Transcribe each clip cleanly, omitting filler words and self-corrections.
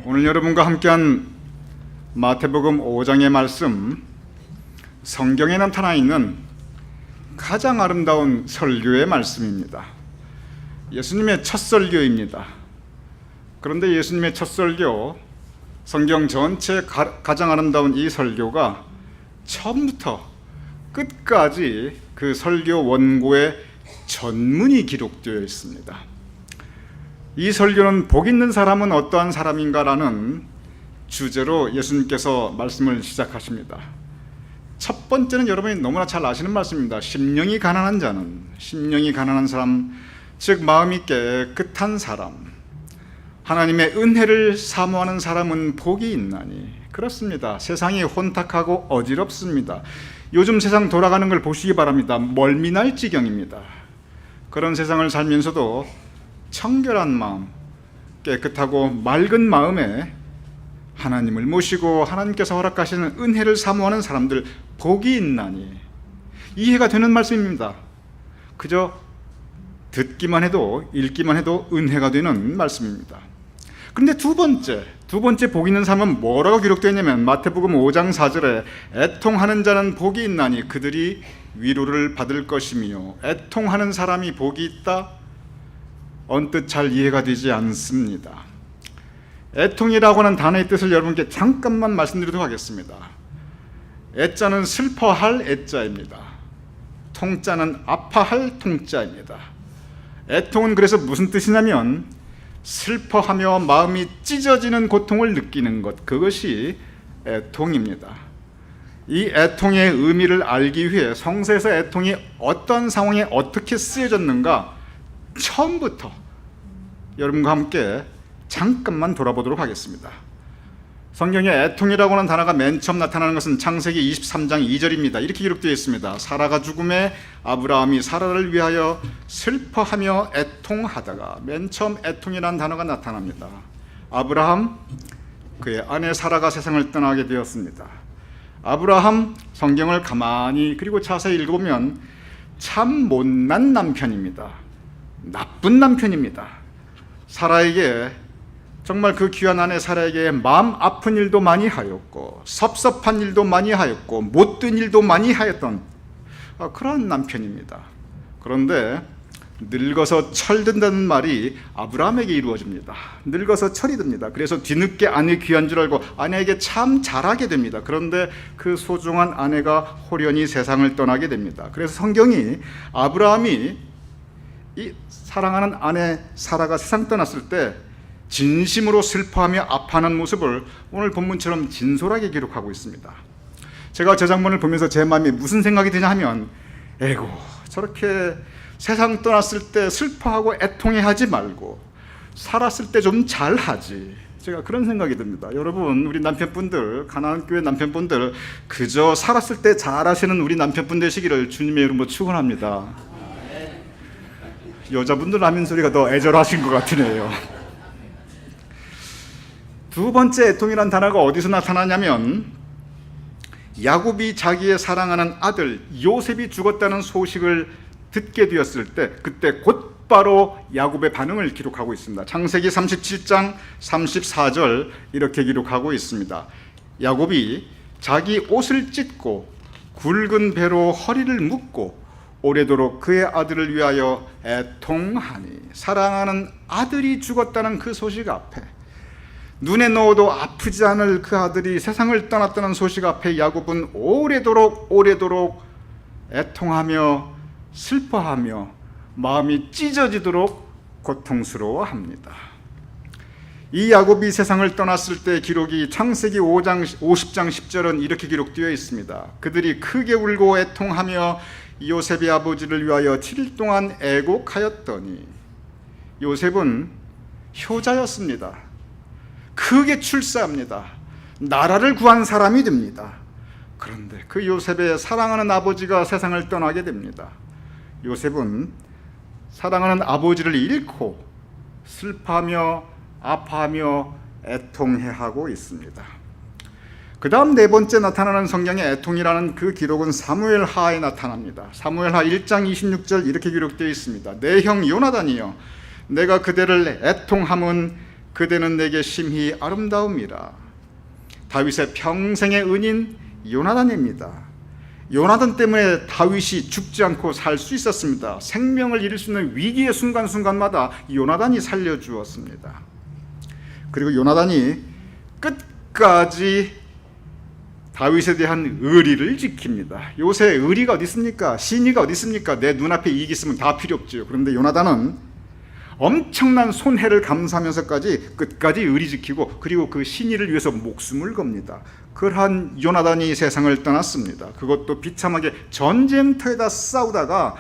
오늘 여러분과 함께한 마태복음 5장의 말씀, 성경에 나타나 있는 가장 아름다운 설교의 말씀입니다. 예수님의 첫 설교입니다. 그런데 예수님의 첫 설교, 성경 전체 가장 아름다운 이 설교가 처음부터 끝까지 그 설교 원고의 전문이 기록되어 있습니다. 이 설교는 복 있는 사람은 어떠한 사람인가라는 주제로 예수님께서 말씀을 시작하십니다. 첫 번째는 여러분이 너무나 잘 아시는 말씀입니다. 심령이 가난한 자는, 심령이 가난한 사람, 즉 마음이 깨끗한 사람, 하나님의 은혜를 사모하는 사람은 복이 있나니. 그렇습니다. 세상이 혼탁하고 어지럽습니다. 요즘 세상 돌아가는 걸 보시기 바랍니다. 멀미날 지경입니다. 그런 세상을 살면서도 청결한 마음, 깨끗하고 맑은 마음에 하나님을 모시고 하나님께서 허락하시는 은혜를 사모하는 사람들 복이 있나니. 이해가 되는 말씀입니다. 그저 듣기만 해도, 읽기만 해도 은혜가 되는 말씀입니다. 그런데 두 번째 복 있는 사람은 뭐라고 기록되어 있냐면 마태복음 5장 4절에 애통하는 자는 복이 있나니 그들이 위로를 받을 것이며. 애통하는 사람이 복이 있다? 언뜻 잘 이해가 되지 않습니다. 애통이라고 하는 단어의 뜻을 여러분께 잠깐만 말씀드리도록 하겠습니다. 애자는 슬퍼할 애자입니다. 통자는 아파할 통자입니다. 애통은 그래서 무슨 뜻이냐면 슬퍼하며 마음이 찢어지는 고통을 느끼는 것, 그것이 애통입니다. 이 애통의 의미를 알기 위해 성서에서 애통이 어떤 상황에 어떻게 쓰여졌는가 처음부터 여러분과 함께 잠깐만 돌아보도록 하겠습니다. 성경에 애통이라고 하는 단어가 맨 처음 나타나는 것은 창세기 23장 2절입니다. 이렇게 기록되어 있습니다. 사라가 죽음에 아브라함이 사라를 위하여 슬퍼하며 애통하다가. 맨 처음 애통이라는 단어가 나타납니다. 아브라함, 그의 아내 사라가 세상을 떠나게 되었습니다. 아브라함, 성경을 가만히 그리고 자세히 읽어보면 참 못난 남편입니다. 나쁜 남편입니다. 사라에게, 정말 그 귀한 아내 사라에게 마음 아픈 일도 많이 하였고 섭섭한 일도 많이 하였고 못된 일도 많이 하였던 그런 남편입니다. 그런데 늙어서 철든다는 말이 아브라함에게 이루어집니다. 늙어서 철이 듭니다. 그래서 뒤늦게 아내 귀한 줄 알고 아내에게 참 잘하게 됩니다. 그런데 그 소중한 아내가 호련히 세상을 떠나게 됩니다. 그래서 성경이 아브라함이 이 사랑하는 아내 사라가 세상 떠났을 때 진심으로 슬퍼하며 아파하는 모습을 오늘 본문처럼 진솔하게 기록하고 있습니다. 제가 저 장면을 보면서 제 마음에 무슨 생각이 드냐 하면, 에고, 저렇게 세상 떠났을 때 슬퍼하고 애통해하지 말고 살았을 때 좀 잘하지. 제가 그런 생각이 듭니다. 여러분, 우리 남편분들, 가나안 교회 남편분들, 그저 살았을 때 잘하시는 우리 남편분 되시기를 주님의 이름으로 축원합니다. 여자분들 라면 소리가 더 애절하신 것 같으네요. 두 번째 애통이란 단어가 어디서 나타나냐면 야곱이 자기의 사랑하는 아들 요셉이 죽었다는 소식을 듣게 되었을 때 그때 곧바로 야곱의 반응을 기록하고 있습니다. 창세기 37장 34절 이렇게 기록하고 있습니다. 야곱이 자기 옷을 찢고 굵은 배로 허리를 묶고 오래도록 그의 아들을 위하여 애통하니. 사랑하는 아들이 죽었다는 그 소식 앞에, 눈에 넣어도 아프지 않을 그 아들이 세상을 떠났다는 소식 앞에 야곱은 오래도록 애통하며 슬퍼하며 마음이 찢어지도록 고통스러워합니다. 이 야곱이 세상을 떠났을 때 기록이 창세기 50장 10절은 이렇게 기록되어 있습니다. 그들이 크게 울고 애통하며 요셉의 아버지를 위하여 7일 동안 애곡하였더니. 요셉은 효자였습니다. 크게 출세합니다. 나라를 구한 사람이 됩니다. 그런데 그 요셉의 사랑하는 아버지가 세상을 떠나게 됩니다. 요셉은 사랑하는 아버지를 잃고 슬퍼하며 아파하며 애통해하고 있습니다. 그 다음 네 번째 나타나는 성경의 애통이라는 그 기록은 사무엘하에 나타납니다. 사무엘하 1장 26절 이렇게 기록되어 있습니다. 내 형 요나단이여, 내가 그대를 애통함은 그대는 내게 심히 아름다움이라. 다윗의 평생의 은인 요나단입니다. 요나단 때문에 다윗이 죽지 않고 살 수 있었습니다. 생명을 잃을 수 있는 위기의 순간순간마다 요나단이 살려주었습니다. 그리고 요나단이 끝까지 다윗에 대한 의리를 지킵니다. 요새 의리가 어디 있습니까? 신의가 어디 있습니까? 내 눈앞에 이익이 있으면 다 필요 없죠. 그런데 요나단은 엄청난 손해를 감수하면서까지 끝까지 의리 지키고, 그리고 그 신의를 위해서 목숨을 겁니다. 그러한 요나단이 세상을 떠났습니다. 그것도 비참하게 전쟁터에다 싸우다가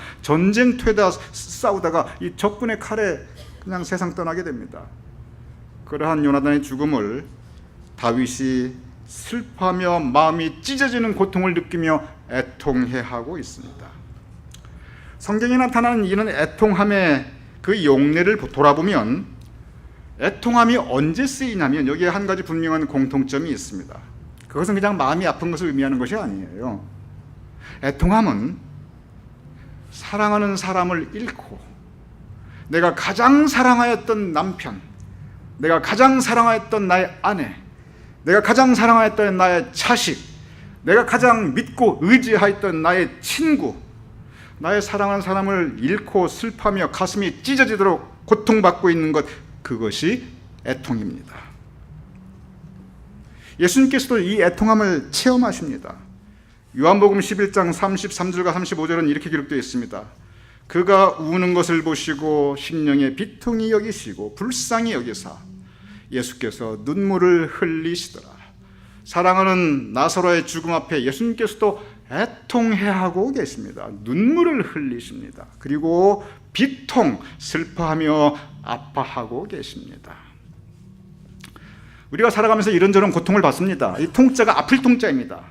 이 적군의 칼에 그냥 세상 떠나게 됩니다. 그러한 요나단의 죽음을 다윗이 슬퍼하며 마음이 찢어지는 고통을 느끼며 애통해하고 있습니다. 성경에 나타나는 이런 애통함의 그 용례를 돌아보면 애통함이 언제 쓰이냐면 여기에 한 가지 분명한 공통점이 있습니다. 그것은 그냥 마음이 아픈 것을 의미하는 것이 아니에요. 애통함은 사랑하는 사람을 잃고, 내가 가장 사랑하였던 남편, 내가 가장 사랑하였던 나의 아내, 내가 가장 사랑하였던 나의 자식, 내가 가장 믿고 의지하였던 나의 친구, 나의 사랑하는 사람을 잃고 슬퍼하며 가슴이 찢어지도록 고통받고 있는 것, 그것이 애통입니다. 예수님께서도 이 애통함을 체험하십니다. 요한복음 11장 33절과 35절은 이렇게 기록되어 있습니다. 그가 우는 것을 보시고 심령에 비통히 여기시고 불쌍히 여기사 예수께서 눈물을 흘리시더라. 사랑하는 나사로의 죽음 앞에 예수님께서도 애통해하고 계십니다. 눈물을 흘리십니다. 그리고 비통, 슬퍼하며 아파하고 계십니다. 우리가 살아가면서 이런저런 고통을 받습니다. 이 통자가 아플 통자입니다.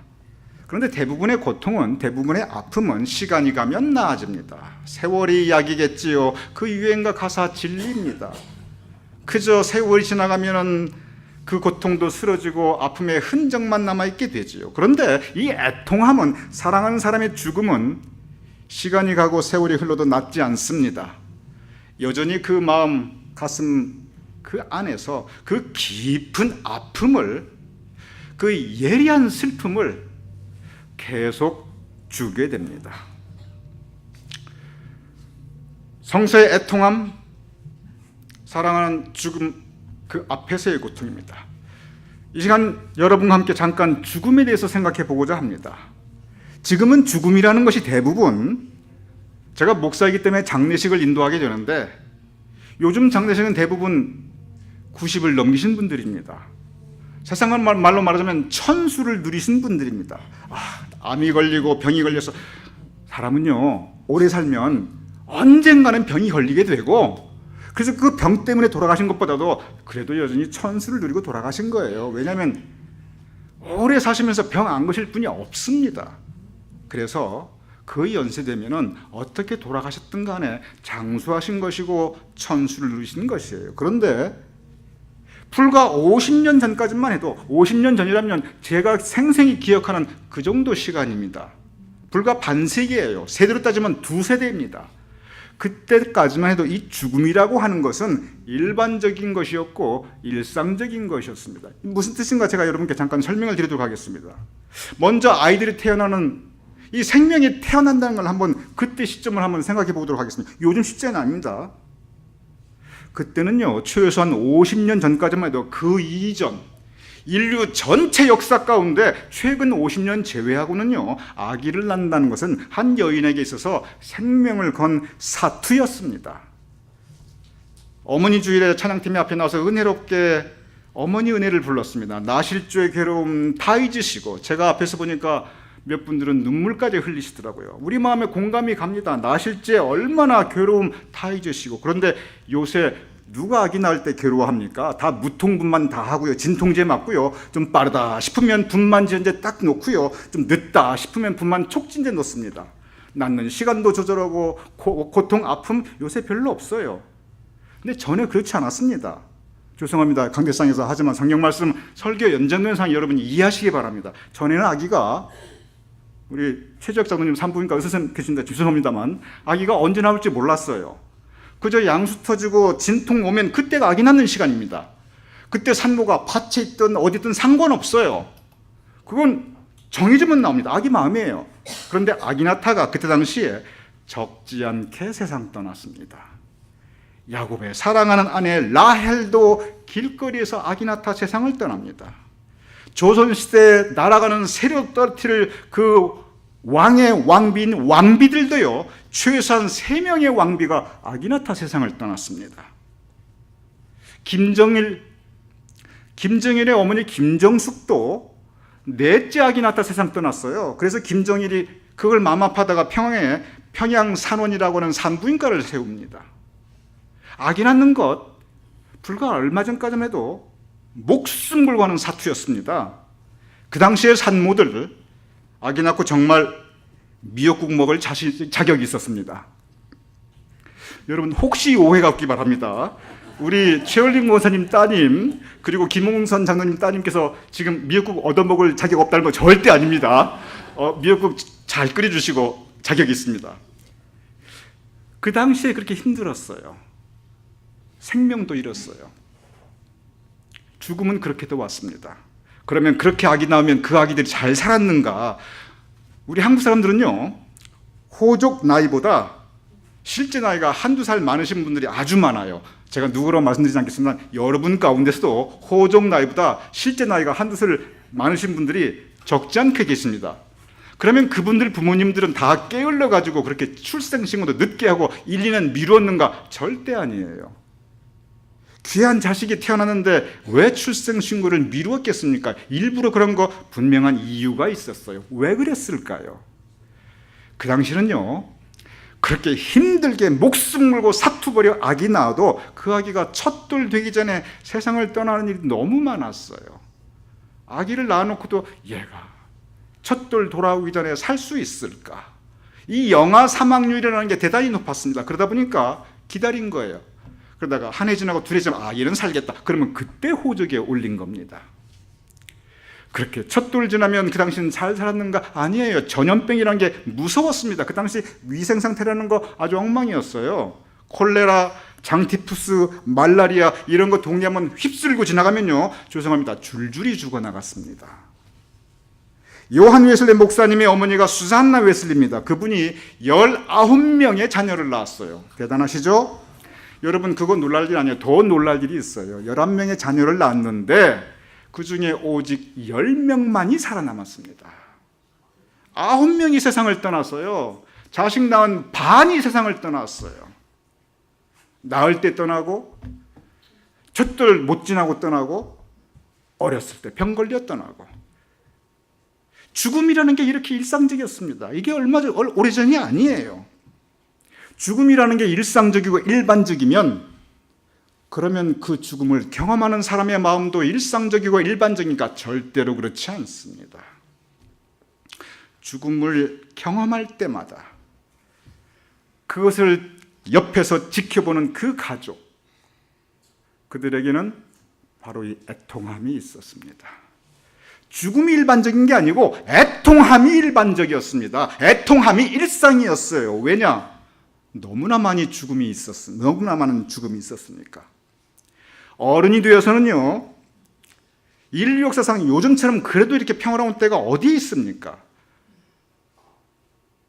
그런데 대부분의 고통은, 대부분의 아픔은 시간이 가면 나아집니다. 세월이 약이겠지요. 그 유행가 가사 진리입니다. 그저 세월이 지나가면은 그 고통도 쓰러지고 아픔의 흔적만 남아있게 되지요. 그런데 이 애통함은, 사랑하는 사람의 죽음은 시간이 가고 세월이 흘러도 낫지 않습니다. 여전히 그 마음, 가슴 그 안에서 그 깊은 아픔을, 그 예리한 슬픔을 계속 주게 됩니다. 성서의 애통함, 사랑하는 죽음 그 앞에서의 고통입니다. 이 시간 여러분과 함께 잠깐 죽음에 대해서 생각해 보고자 합니다. 지금은 죽음이라는 것이 대부분, 제가 목사이기 때문에 장례식을 인도하게 되는데 요즘 장례식은 대부분 90을 넘기신 분들입니다. 세상 말로 말하자면 천수를 누리신 분들입니다. 암이 걸리고 병이 걸려서, 사람은요 오래 살면 언젠가는 병이 걸리게 되고, 그래서 그 병 때문에 돌아가신 것보다도 그래도 여전히 천수를 누리고 돌아가신 거예요. 왜냐하면 오래 사시면서 병 안 거실 분이 없습니다. 그래서 그 연세 되면은 어떻게 돌아가셨든 간에 장수하신 것이고 천수를 누리신 것이에요. 그런데 불과 50년 전까지만 해도, 50년 전이라면 제가 생생히 기억하는 그 정도 시간입니다. 불과 반세기예요. 세대로 따지면 2세대입니다. 그때까지만 해도 이 죽음이라고 하는 것은 일반적인 것이었고 일상적인 것이었습니다. 무슨 뜻인가 제가 여러분께 잠깐 설명을 드리도록 하겠습니다. 먼저 아이들이 태어나는, 이 생명이 태어난다는 걸 한번, 그때 시점을 한번 생각해 보도록 하겠습니다. 요즘 시제는 아닙니다. 그때는요 최소한 50년 전까지만 해도 그 이전 인류 전체 역사 가운데 최근 50년 제외하고는요 아기를 낳는다는 것은 한 여인에게 있어서 생명을 건 사투였습니다. 어머니 주일에 찬양팀이 앞에 나와서 은혜롭게 어머니 은혜를 불렀습니다. 나실주의 괴로움 다 잊으시고, 제가 앞에서 보니까 몇 분들은 눈물까지 흘리시더라고요. 우리 마음에 공감이 갑니다. 나실제 얼마나 괴로움 다 잊으시고. 그런데 요새 누가 아기 낳을 때 괴로워합니까? 다 무통분만 다 하고요. 진통제 맞고요. 좀 빠르다 싶으면 분만제인제 딱 놓고요. 좀 늦다 싶으면 분만 촉진제 놓습니다. 낳는 시간도 조절하고 고통, 아픔 요새 별로 없어요. 근데 전에 그렇지 않았습니다. 죄송합니다. 강대상에서 하지만 성경 말씀 설교 연장선상 여러분이 이해하시기 바랍니다. 전에는 아기가, 우리 최지혁 장로님 산부인과 의사 선생님 계신데 죄송합니다만 아기가 언제 나올지 몰랐어요. 그저 양수 터지고 진통 오면 그때가 아기 낳는 시간입니다. 그때 산모가 밭에 있든 어디든 상관없어요. 그건 정해지면 나옵니다. 아기 마음이에요. 그런데 아기나타가 그때 당시에 적지 않게 세상 떠났습니다. 야곱의 사랑하는 아내 라헬도 길거리에서 아기나타 세상을 떠납니다. 조선시대에 날아가는 세력 떨어뜨릴 그 왕의 왕비인 왕비들도요, 최소한 3명의 왕비가 아기나타 세상을 떠났습니다. 김정일의 어머니 김정숙도 넷째 아기나타 세상 떠났어요. 그래서 김정일이 그걸 마음 아파다가 평양에 평양산원이라고 하는 산부인과를 세웁니다. 아기 낳는 것 불과 얼마 전까지만 해도 목숨 걸고 하는 사투였습니다. 그 당시에 산모들 아기 낳고 정말 미역국 먹을 자격이 있었습니다. 여러분 혹시 오해가 없기 바랍니다. 우리 최월림 권사님 따님 그리고 김홍선 장로님 따님께서 지금 미역국 얻어먹을 자격 없다는 거 절대 아닙니다. 미역국 잘 끓여주시고 자격이 있습니다. 그 당시에 그렇게 힘들었어요. 생명도 잃었어요. 죽음은 그렇게도 왔습니다. 그러면 그렇게 아기 낳으면 그 아기들이 잘 살았는가? 우리 한국 사람들은요, 호족 나이보다 실제 나이가 한두 살 많으신 분들이 아주 많아요. 제가 누구라고 말씀드리지 않겠습니다. 여러분 가운데서도 호족 나이보다 실제 나이가 한두 살 많으신 분들이 적지 않게 계십니다. 그러면 그분들 부모님들은 다 게을러가지고 그렇게 출생신고도 늦게 하고 1, 2년 미뤘는가? 절대 아니에요. 귀한 자식이 태어났는데 왜 출생신고를 미루었겠습니까? 일부러 그런 거 분명한 이유가 있었어요. 왜 그랬을까요? 그 당시는요, 그렇게 힘들게 목숨 걸고 사투버려 아기 낳아도 그 아기가 첫돌 되기 전에 세상을 떠나는 일이 너무 많았어요. 아기를 낳아놓고도 얘가 첫돌 돌아오기 전에 살 수 있을까? 이 영아 사망률이라는 게 대단히 높았습니다. 그러다 보니까 기다린 거예요. 그러다가 한 해 지나고 2해 지나고 얘는 살겠다. 그러면 그때 호적에 올린 겁니다. 그렇게 첫돌 지나면 그 당시는 잘 살았는가? 아니에요. 전염병이라는 게 무서웠습니다. 그 당시 위생 상태라는 거 아주 엉망이었어요. 콜레라, 장티푸스, 말라리아 이런 거 동네하면 휩쓸고 지나가면요, 죄송합니다, 줄줄이 죽어나갔습니다. 요한 웨슬리 목사님의 어머니가 수산나 웨슬리입니다. 그분이 19명의 자녀를 낳았어요. 대단하시죠? 여러분 그거 놀랄 일 아니에요. 더 놀랄 일이 있어요. 11명의 자녀를 낳았는데 그 중에 오직 10명만이 살아남았습니다. 9명이 세상을 떠났어요. 자식 낳은 반이 세상을 떠났어요. 낳을 때 떠나고, 첫돌 못 지나고 떠나고, 어렸을 때 병 걸려 떠나고. 죽음이라는 게 이렇게 일상적이었습니다. 이게 오래전이 아니에요. 죽음이라는 게 일상적이고 일반적이면 그러면 그 죽음을 경험하는 사람의 마음도 일상적이고 일반적이니까 절대로 그렇지 않습니다. 죽음을 경험할 때마다 그것을 옆에서 지켜보는 그 가족, 그들에게는 바로 이 애통함이 있었습니다. 죽음이 일반적인 게 아니고 애통함이 일반적이었습니다. 애통함이 일상이었어요. 왜냐? 너무나 많은 죽음이 있었으니까. 어른이 되어서는요, 인류 역사상 요즘처럼 그래도 이렇게 평화로운 때가 어디 있습니까?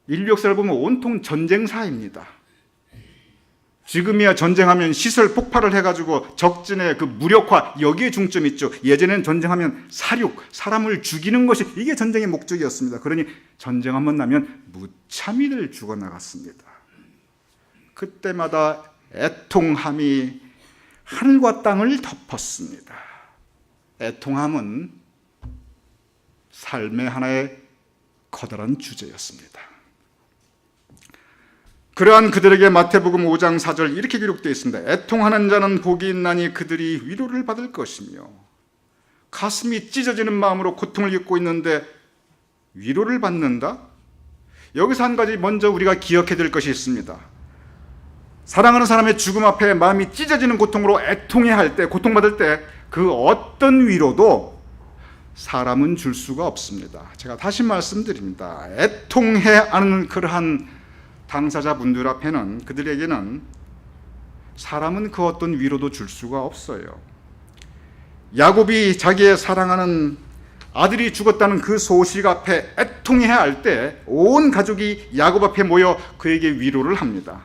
인류 역사를 보면 온통 전쟁사입니다. 지금이야 전쟁하면 시설 폭발을 해가지고 적진의 그 무력화, 여기에 중점이 있죠. 예전에는 전쟁하면 사륙, 사람을 죽이는 것이 이게 전쟁의 목적이었습니다. 그러니 전쟁 한번 나면 무참히들 죽어나갔습니다. 그때마다 애통함이 하늘과 땅을 덮었습니다. 애통함은 삶의 하나의 커다란 주제였습니다. 그러한 그들에게 마태복음 5장 4절 이렇게 기록되어 있습니다. 애통하는 자는 복이 있나니 그들이 위로를 받을 것이며, 가슴이 찢어지는 마음으로 고통을 겪고 있는데 위로를 받는다? 여기서 한 가지 먼저 우리가 기억해야 될 것이 있습니다. 사랑하는 사람의 죽음 앞에 마음이 찢어지는 고통으로 애통해야 할 때, 고통받을 때 그 어떤 위로도 사람은 줄 수가 없습니다. 제가 다시 말씀드립니다. 애통해 하는 그러한 당사자분들 앞에는, 그들에게는 사람은 그 어떤 위로도 줄 수가 없어요. 야곱이 자기의 사랑하는 아들이 죽었다는 그 소식 앞에 애통해야 할 때 온 가족이 야곱 앞에 모여 그에게 위로를 합니다.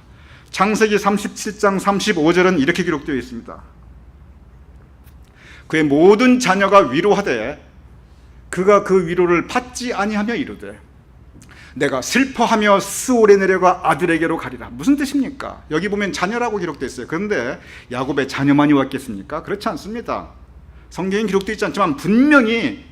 창세기 37장 35절은 이렇게 기록되어 있습니다. 그의 모든 자녀가 위로하되 그가 그 위로를 받지 아니하며 이르되 내가 슬퍼하며 스올에 내려가 아들에게로 가리라. 무슨 뜻입니까? 여기 보면 자녀라고 기록되어 있어요. 그런데 야곱의 자녀만이 왔겠습니까? 그렇지 않습니다. 성경에 기록되어 있지 않지만 분명히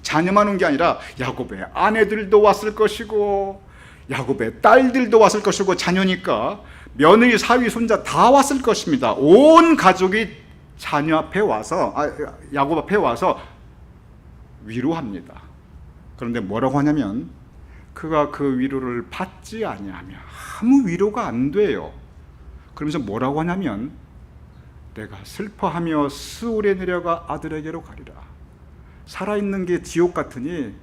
자녀만 온 게 아니라 야곱의 아내들도 왔을 것이고 야곱의 딸들도 왔을 것이고 자녀니까 며느리, 사위, 손자 다 왔을 것입니다. 온 가족이 자녀 앞에 와서 야곱 앞에 와서 위로합니다. 그런데 뭐라고 하냐면 그가 그 위로를 받지 아니하며 아무 위로가 안 돼요. 그러면서 뭐라고 하냐면 내가 슬퍼하며 스올에 내려가 아들에게로 가리라. 살아있는 게 지옥 같으니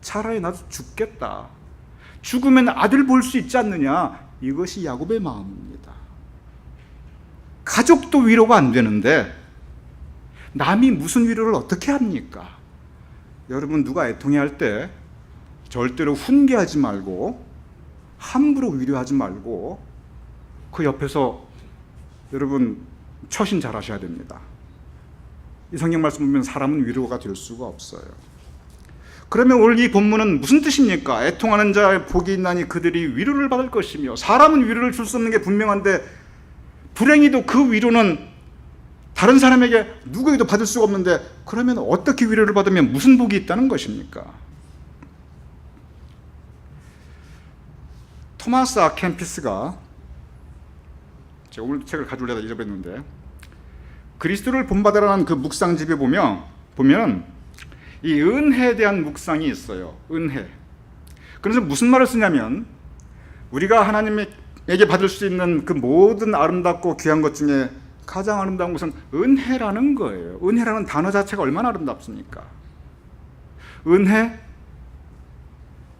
차라리 나도 죽겠다. 죽으면 아들 볼 수 있지 않느냐. 이것이 야곱의 마음입니다. 가족도 위로가 안 되는데 남이 무슨 위로를 어떻게 합니까? 여러분, 누가 애통해할 때 절대로 훈계하지 말고 함부로 위로하지 말고 그 옆에서 여러분 처신 잘 하셔야 됩니다. 이 성경 말씀 보면 사람은 위로가 될 수가 없어요. 그러면 오늘 이 본문은 무슨 뜻입니까? 애통하는 자의 복이 있나니 그들이 위로를 받을 것이며, 사람은 위로를 줄 수 없는 게 분명한데 불행히도 그 위로는 다른 사람에게 누구에게도 받을 수가 없는데 그러면 어떻게 위로를 받으면 무슨 복이 있다는 것입니까? 토마스 아 캠피스가, 제가 오늘 책을 가져오려다 잊어버렸는데, 그리스도를 본받으라는 그 묵상집에 보면 이 은혜에 대한 묵상이 있어요. 은혜. 그래서 무슨 말을 쓰냐면 우리가 하나님에게 받을 수 있는 그 모든 아름답고 귀한 것 중에 가장 아름다운 것은 은혜라는 거예요. 은혜라는 단어 자체가 얼마나 아름답습니까? 은혜,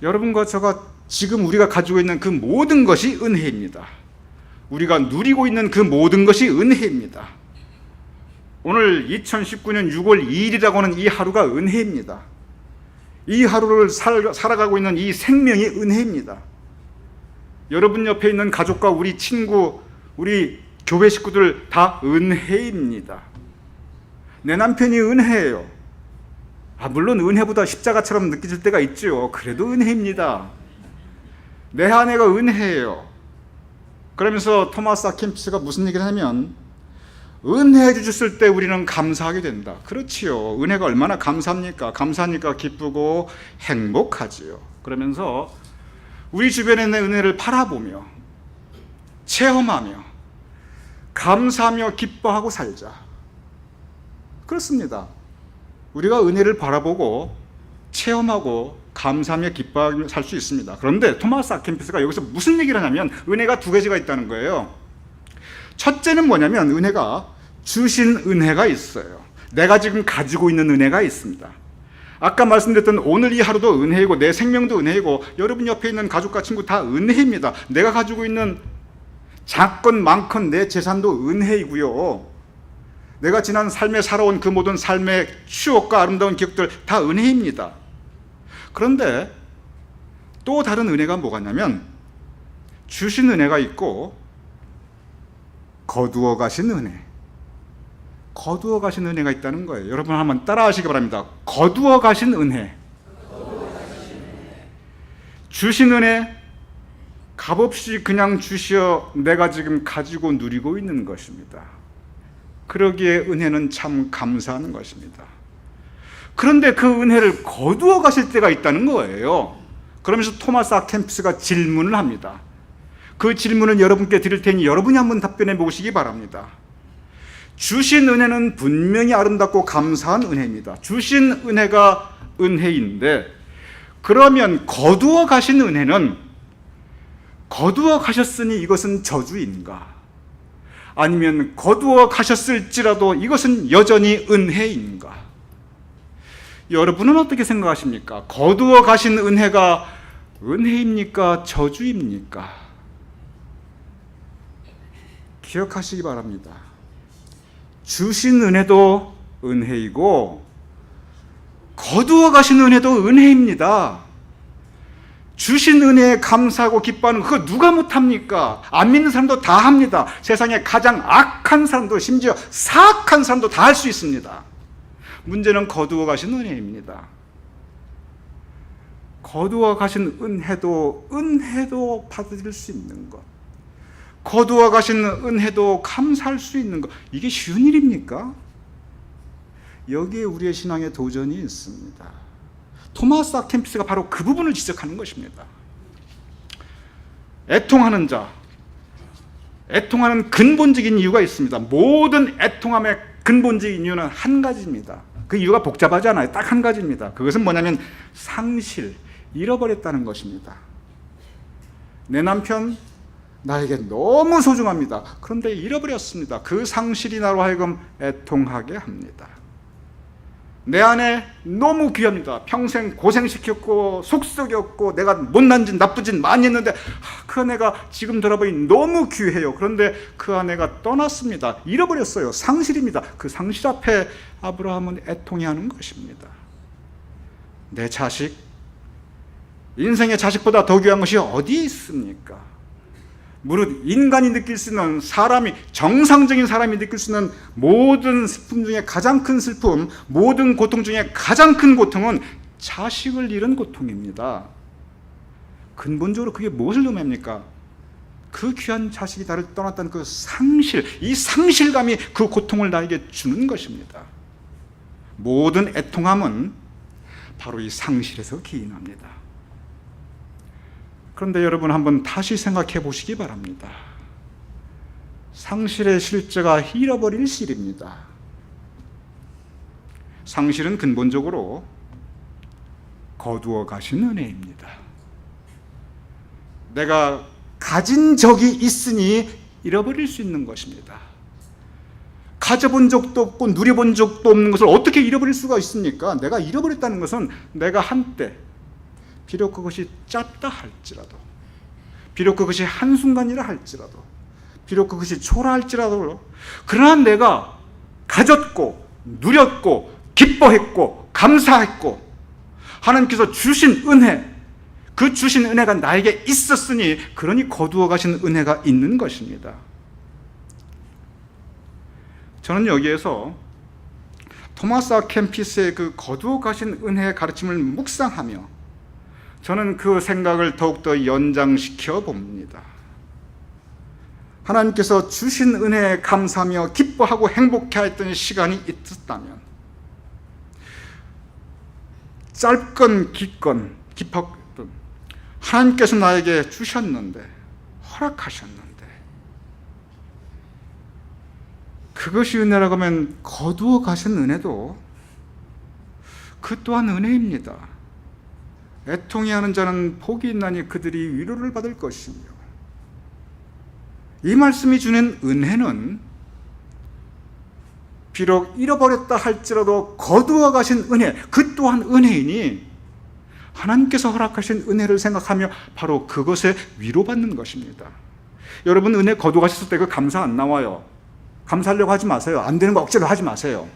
여러분과 저가 지금 우리가 가지고 있는 그 모든 것이 은혜입니다. 우리가 누리고 있는 그 모든 것이 은혜입니다. 오늘 2019년 6월 2일이라고 하는 이 하루가 은혜입니다. 이 하루를 살아가고 있는 이 생명이 은혜입니다. 여러분 옆에 있는 가족과 우리 친구, 우리 교회 식구들 다 은혜입니다. 내 남편이 은혜예요. 물론 은혜보다 십자가처럼 느껴질 때가 있죠. 그래도 은혜입니다. 내 아내가 은혜예요. 그러면서 토마스 아 캠피스가 무슨 얘기를 하냐면 은혜해 주셨을 때 우리는 감사하게 된다. 그렇지요. 은혜가 얼마나 감사합니까? 감사하니까 기쁘고 행복하지요. 그러면서 우리 주변에 있는 은혜를 바라보며 체험하며 감사하며 기뻐하고 살자. 그렇습니다. 우리가 은혜를 바라보고 체험하고 감사하며 기뻐하며 살 수 있습니다. 그런데 토마스 아 캠피스가 여기서 무슨 얘기를 하냐면 은혜가 두 가지가 있다는 거예요. 첫째는 뭐냐면 은혜가 주신 은혜가 있어요. 내가 지금 가지고 있는 은혜가 있습니다. 아까 말씀드렸던 오늘 이 하루도 은혜이고 내 생명도 은혜이고 여러분 옆에 있는 가족과 친구 다 은혜입니다. 내가 가지고 있는 작건 많건 내 재산도 은혜이고요. 내가 지난 삶에 살아온 그 모든 삶의 추억과 아름다운 기억들 다 은혜입니다. 그런데 또 다른 은혜가 뭐가 있냐면 주신 은혜가 있고 거두어 가신 은혜. 거두어 가신 은혜가 있다는 거예요. 여러분 한번 따라 하시기 바랍니다. 거두어 가신 은혜. 주신 은혜, 값없이 그냥 주시어 내가 지금 가지고 누리고 있는 것입니다. 그러기에 은혜는 참 감사하는 것입니다. 그런데 그 은혜를 거두어 가실 때가 있다는 거예요. 그러면서 토마스 아 캠피스가 질문을 합니다. 그 질문을 여러분께 드릴 테니 여러분이 한번 답변해 보시기 바랍니다. 주신 은혜는 분명히 아름답고 감사한 은혜입니다. 주신 은혜가 은혜인데 그러면 거두어 가신 은혜는 거두어 가셨으니 이것은 저주인가? 아니면 거두어 가셨을지라도 이것은 여전히 은혜인가? 여러분은 어떻게 생각하십니까? 거두어 가신 은혜가 은혜입니까? 저주입니까? 기억하시기 바랍니다. 주신 은혜도 은혜이고 거두어 가신 은혜도 은혜입니다. 주신 은혜에 감사하고 기뻐하는 그거 누가 못합니까? 안 믿는 사람도 다 합니다. 세상에 가장 악한 사람도, 심지어 사악한 사람도 다 할 수 있습니다. 문제는 거두어 가신 은혜입니다. 거두어 가신 은혜도 받아들일 수 있는 것, 거두어 가신 은혜도 감사할 수 있는 것, 이게 쉬운 일입니까? 여기에 우리의 신앙의 도전이 있습니다. 토마스 아 켐피스가 바로 그 부분을 지적하는 것입니다. 애통하는 자, 애통하는 근본적인 이유가 있습니다. 모든 애통함의 근본적인 이유는 한 가지입니다. 그 이유가 복잡하지 않아요. 딱 한 가지입니다. 그것은 뭐냐면 상실, 잃어버렸다는 것입니다. 내 남편 나에게 너무 소중합니다. 그런데 잃어버렸습니다. 그 상실이 나로 하여금 애통하게 합니다. 내 아내 너무 귀합니다. 평생 고생시켰고 속썩였고 내가 못난 짓 나쁜 짓 많이 했는데 그 아내가 지금 돌아보니 너무 귀해요. 그런데 그 아내가 떠났습니다. 잃어버렸어요. 상실입니다. 그 상실 앞에 아브라함은 애통해 하는 것입니다. 내 자식, 인생의 자식보다 더 귀한 것이 어디에 있습니까? 무릇 인간이 느낄 수 있는, 사람이, 정상적인 사람이 느낄 수 있는 모든 슬픔 중에 가장 큰 슬픔, 모든 고통 중에 가장 큰 고통은 자식을 잃은 고통입니다. 근본적으로 그게 무엇을 의미합니까? 그 귀한 자식이 나를 떠났다는 그 상실, 이 상실감이 그 고통을 나에게 주는 것입니다. 모든 애통함은 바로 이 상실에서 기인합니다. 그런데 여러분 한번 다시 생각해 보시기 바랍니다. 상실의 실제가 잃어버릴 실입니다. 상실은 근본적으로 거두어 가신 은혜입니다. 내가 가진 적이 있으니 잃어버릴 수 있는 것입니다. 가져본 적도 없고 누려본 적도 없는 것을 어떻게 잃어버릴 수가 있습니까? 내가 잃어버렸다는 것은 내가 한때, 비록 그것이 짧다 할지라도, 비록 그것이 한순간이라 할지라도, 비록 그것이 초라할지라도, 그러나 내가 가졌고 누렸고 기뻐했고 감사했고 하나님께서 주신 은혜, 그 주신 은혜가 나에게 있었으니 그러니 거두어 가신 은혜가 있는 것입니다. 저는 여기에서 토마스 아 켐피스의 그 거두어 가신 은혜의 가르침을 묵상하며 저는 그 생각을 더욱더 연장시켜 봅니다. 하나님께서 주신 은혜에 감사하며 기뻐하고 행복해했던 시간이 있었다면, 짧건 깊건 깊었든 하나님께서 나에게 주셨는데, 허락하셨는데, 그것이 은혜라고 하면 거두어 가신 은혜도 그 또한 은혜입니다. 애통해하는 자는 복이 있나니 그들이 위로를 받을 것이며, 이 말씀이 주는 은혜는 비록 잃어버렸다 할지라도 거두어 가신 은혜, 그 또한 은혜이니 하나님께서 허락하신 은혜를 생각하며 바로 그것에 위로받는 것입니다. 여러분 은혜 거두어 가셨을 때 그 감사 안 나와요. 감사하려고 하지 마세요. 안 되는 거 억지로 하지 마세요.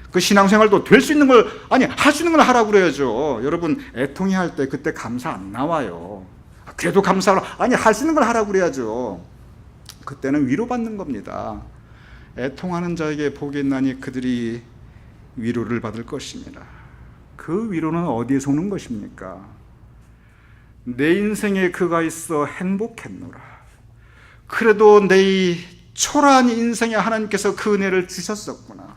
그 신앙생활도 될 수 있는 걸, 아니 할 수 있는 걸 하라고 그래야죠. 여러분 애통해 할 때 그때 감사 안 나와요. 그래도 감사하라, 아니 할 수 있는 걸 하라고 그래야죠. 그때는 위로받는 겁니다. 애통하는 자에게 복이 있나니 그들이 위로를 받을 것입니다. 그 위로는 어디에서 오는 것입니까? 내 인생에 그가 있어 행복했노라. 그래도 내 이 초라한 인생에 하나님께서 그 은혜를 주셨었구나.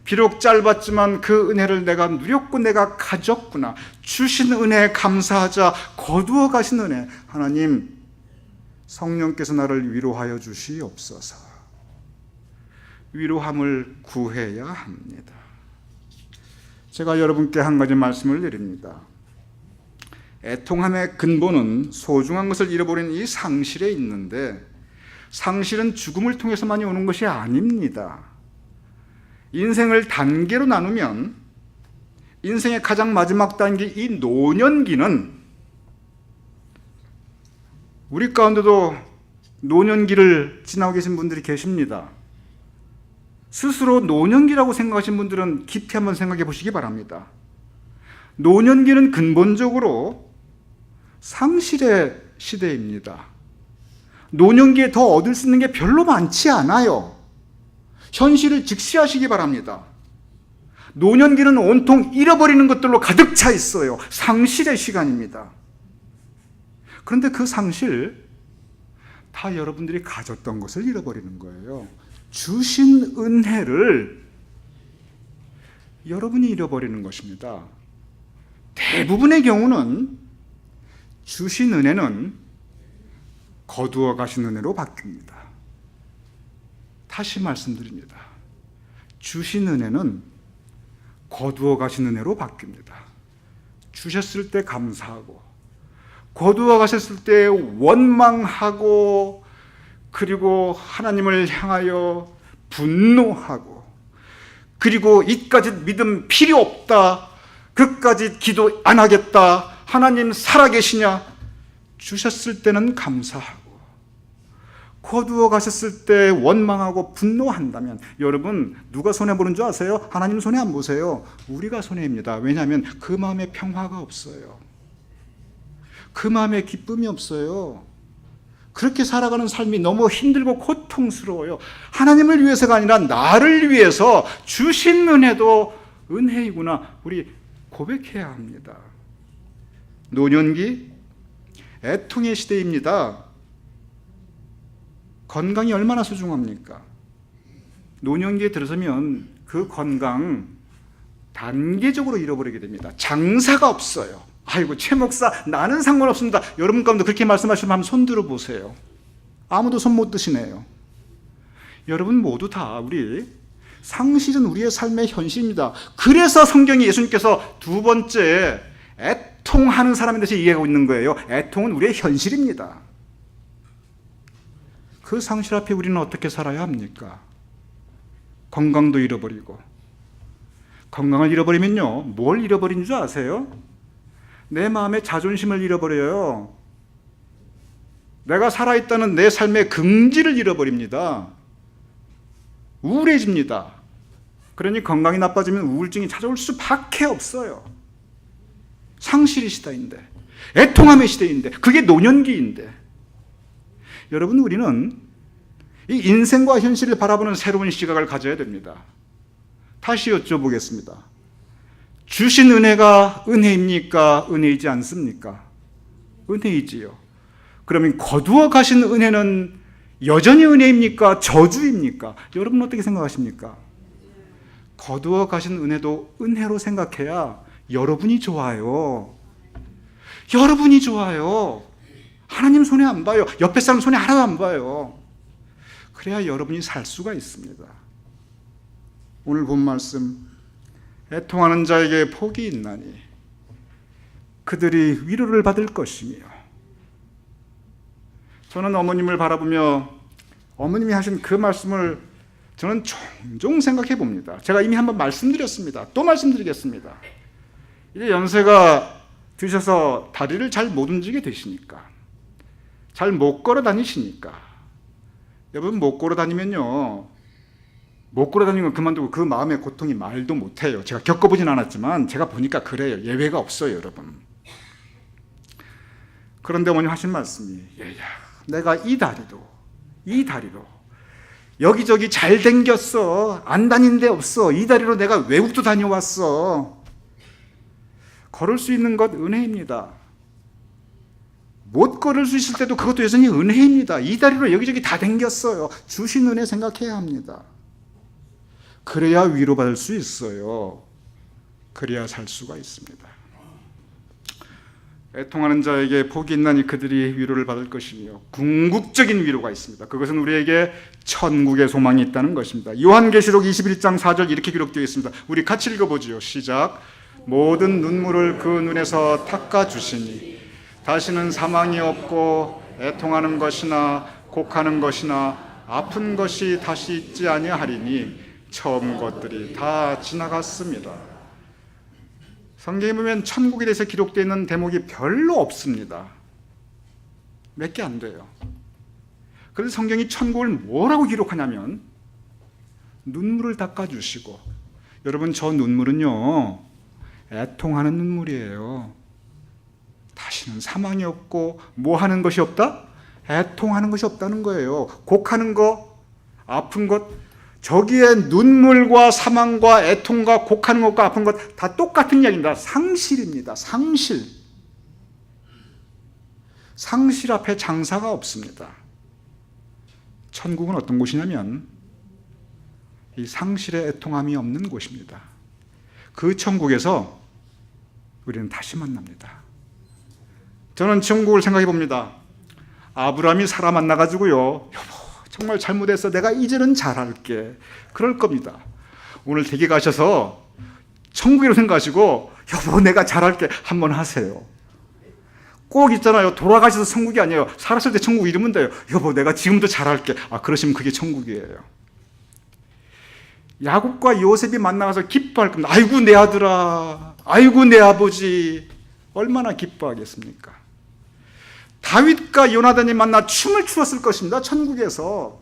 비록 짧았지만 그 은혜를 내가 누렸고 내가 가졌구나. 주신 은혜에 감사하자. 거두어 가신 은혜, 하나님 성령께서 나를 위로하여 주시옵소서. 위로함을 구해야 합니다. 제가 여러분께 한 가지 말씀을 드립니다. 애통함의 근본은 소중한 것을 잃어버린 이 상실에 있는데, 상실은 죽음을 통해서만이 오는 것이 아닙니다. 인생을 단계로 나누면 인생의 가장 마지막 단계, 이 노년기는, 우리 가운데도 노년기를 지나고 계신 분들이 계십니다. 스스로 노년기라고 생각하신 분들은 깊이 한번 생각해 보시기 바랍니다. 노년기는 근본적으로 상실의 시대입니다. 노년기에 더 얻을 수 있는 게 별로 많지 않아요. 현실을 직시하시기 바랍니다. 노년기는 온통 잃어버리는 것들로 가득 차 있어요. 상실의 시간입니다. 그런데 그 상실, 다 여러분들이 가졌던 것을 잃어버리는 거예요. 주신 은혜를 여러분이 잃어버리는 것입니다. 대부분의 경우는 주신 은혜는 거두어 가신 은혜로 바뀝니다. 다시 말씀드립니다. 주신 은혜는 거두어 가신 은혜로 바뀝니다. 주셨을 때 감사하고, 거두어 가셨을 때 원망하고, 그리고 하나님을 향하여 분노하고, 그리고 이까짓 믿음 필요 없다, 그까짓 기도 안 하겠다, 하나님 살아계시냐, 주셨을 때는 감사하고, 거두어 가셨을 때 원망하고 분노한다면, 여러분 누가 손해보는 줄 아세요? 하나님 손해 안 보세요. 우리가 손해입니다. 왜냐하면 그 마음에 평화가 없어요. 그 마음에 기쁨이 없어요. 그렇게 살아가는 삶이 너무 힘들고 고통스러워요. 하나님을 위해서가 아니라 나를 위해서 주신 은혜도 은혜이구나, 우리 고백해야 합니다. 노년기, 애통의 시대입니다. 건강이 얼마나 소중합니까? 노년기에 들어서면 그 건강 단계적으로 잃어버리게 됩니다. 장사가 없어요. 아이고, 최 목사, 나는 상관없습니다. 여러분 가운데 그렇게 말씀하시면 한번 손 들어보세요. 아무도 손 못 드시네요. 여러분 모두 다 우리 상실은 우리의 삶의 현실입니다. 그래서 성경이 예수님께서 두 번째 애통하는 사람에 대해서 이해하고 있는 거예요. 애통은 우리의 현실입니다. 그 상실 앞에 우리는 어떻게 살아야 합니까? 건강도 잃어버리고, 건강을 잃어버리면요, 뭘 잃어버린 줄 아세요? 내 마음의 자존심을 잃어버려요. 내가 살아있다는 내 삶의 긍지를 잃어버립니다. 우울해집니다. 그러니 건강이 나빠지면 우울증이 찾아올 수밖에 없어요. 상실의 시대인데, 애통함의 시대인데, 그게 노년기인데, 여러분 우리는 이 인생과 현실을 바라보는 새로운 시각을 가져야 됩니다. 다시 여쭤보겠습니다. 주신 은혜가 은혜입니까? 은혜이지 않습니까? 은혜이지요. 그러면 거두어 가신 은혜는 여전히 은혜입니까? 저주입니까? 여러분 어떻게 생각하십니까? 거두어 가신 은혜도 은혜로 생각해야 여러분이 좋아요. 여러분이 좋아요. 하나님 손해 안 봐요. 옆에 사람 손해 하나도 안 봐요. 그래야 여러분이 살 수가 있습니다. 오늘 본 말씀, 애통하는 자에게 복이 있나니 그들이 위로를 받을 것이며. 저는 어머님을 바라보며 어머님이 하신 그 말씀을 저는 종종 생각해 봅니다. 제가 이미 한번 말씀드렸습니다. 또 말씀드리겠습니다. 이제 연세가 드셔서 다리를 잘 못 움직이게 되시니까, 잘 못 걸어 다니시니까, 여러분 못 걸어 다니면요, 못 걸어 다니는 건 그만두고 그 마음의 고통이 말도 못해요. 제가 겪어보진 않았지만 제가 보니까 그래요. 예외가 없어요, 여러분. 그런데 어머니 하신 말씀이, 얘야, 내가 이 다리로 여기저기 잘 댕겼어. 안 다닌 데 없어. 이 다리로 내가 외국도 다녀왔어. 걸을 수 있는 것 은혜입니다. 못 걸을 수 있을 때도 그것도 여전히 은혜입니다. 이 다리로 여기저기 다 댕겼어요. 주신 은혜 생각해야 합니다. 그래야 위로받을 수 있어요. 그래야 살 수가 있습니다. 애통하는 자에게 복이 있나니 그들이 위로를 받을 것이며, 궁극적인 위로가 있습니다. 그것은 우리에게 천국의 소망이 있다는 것입니다. 요한계시록 21장 4절 이렇게 기록되어 있습니다. 우리 같이 읽어보지요. 시작. 모든 눈물을 그 눈에서 닦아주시니 다시는 사망이 없고 애통하는 것이나 곡하는 것이나 아픈 것이 다시 있지 아니하리니 처음 것들이 다 지나갔습니다. 성경에 보면 천국에 대해서 기록되어 있는 대목이 별로 없습니다. 몇 개 안 돼요. 그래서 성경이 천국을 뭐라고 기록하냐면 눈물을 닦아주시고, 여러분 저 눈물은요 애통하는 눈물이에요. 다시는 사망이 없고 뭐 하는 것이 없다? 애통하는 것이 없다는 거예요. 곡하는 것, 아픈 것, 저기에 눈물과 사망과 애통과 곡하는 것과 아픈 것 다 똑같은 이야기입니다. 상실입니다. 상실. 상실 앞에 장사가 없습니다. 천국은 어떤 곳이냐면 이 상실의 애통함이 없는 곳입니다. 그 천국에서 우리는 다시 만납니다. 저는 천국을 생각해 봅니다. 아브라함이 사라 만나가지고요, 여보 정말 잘못했어, 내가 이제는 잘할게, 그럴 겁니다. 오늘 댁에 가셔서 천국이라고 생각하시고 여보 내가 잘할게 한번 하세요. 꼭 있잖아요, 돌아가셔서 천국이 아니에요. 살았을 때 천국 이러면 돼요. 여보 내가 지금도 잘할게. 그러시면 그게 천국이에요. 야곱과 요셉이 만나서 기뻐할 겁니다. 아이고 내 아들아, 아이고 내 아버지, 얼마나 기뻐하겠습니까? 다윗과 요나단이 만나 춤을 추었을 것입니다. 천국에서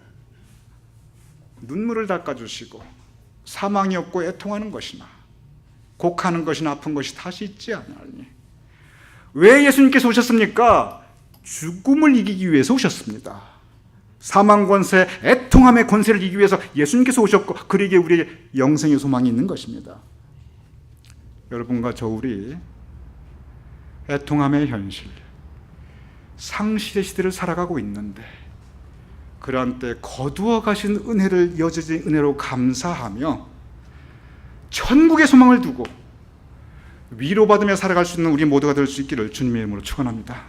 눈물을 닦아주시고 사망이 없고 애통하는 것이나 곡하는 것이나 아픈 것이 다시 있지 않으니. 왜 예수님께서 오셨습니까? 죽음을 이기기 위해서 오셨습니다. 사망 권세, 애통함의 권세를 이기기 위해서 예수님께서 오셨고, 그러기에 우리의 영생의 소망이 있는 것입니다. 여러분과 저 우리 애통함의 현실, 상실의 시대를 살아가고 있는데, 그러한 때 거두어 가신 은혜를 여전히 은혜로 감사하며 천국의 소망을 두고 위로받으며 살아갈 수 있는 우리 모두가 될 수 있기를 주님의 이름으로 축원합니다.